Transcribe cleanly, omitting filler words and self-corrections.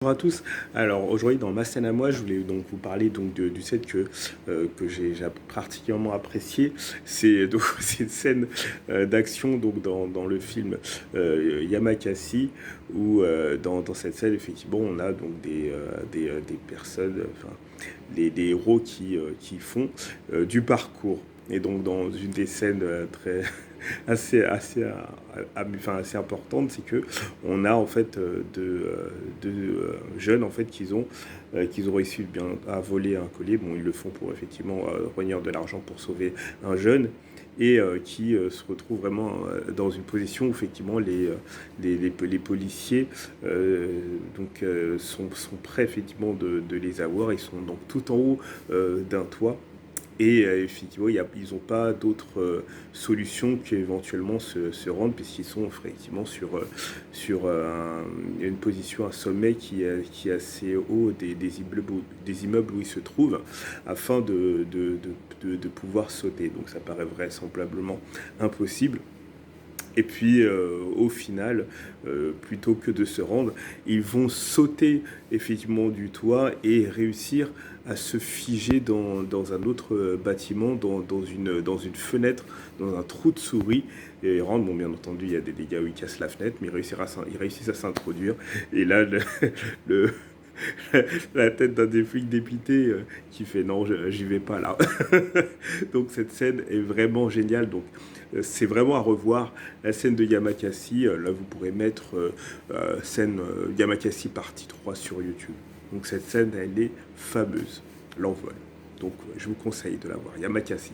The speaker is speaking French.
Bonjour à tous. Alors aujourd'hui dans ma scène à moi, je voulais donc vous parler donc du set que j'ai particulièrement apprécié. C'est donc c'est une scène d'action donc dans le film Yamakasi où dans cette scène effectivement on a donc des personnes, enfin des héros qui font du parcours. Et donc dans une des scènes très enfin, assez importante, c'est que on a en fait deux jeunes en fait qu'ils ont réussi bien à voler un collier. Bon, ils le font pour effectivement revenir de l'argent pour sauver un jeune et qui se retrouvent vraiment dans une position où effectivement les policiers sont prêts effectivement de les avoir. Ils sont donc tout en haut d'un toit. Et effectivement, ils n'ont pas d'autre solution qu'éventuellement se rendre, puisqu'ils sont effectivement sur une position, un sommet qui est assez haut des immeubles où ils se trouvent, afin de pouvoir sauter. Donc ça paraît vraisemblablement impossible. Et puis, au final, plutôt que de se rendre, ils vont sauter effectivement du toit et réussir à se figer dans un autre bâtiment, dans une fenêtre, dans un trou de souris. Et ils rentrent, bon, bien entendu, il y a des dégâts où ils cassent la fenêtre, mais ils réussissent à s'introduire. Et là, le, la tête d'un des flics dépité qui fait non, j'y vais pas là. Donc cette scène est vraiment géniale. Donc c'est vraiment à revoir la scène de Yamakasi. Là vous pourrez mettre scène Yamakasi partie 3 sur YouTube. Donc cette scène elle est fameuse, l'envol. Donc je vous conseille de la voir, Yamakasi.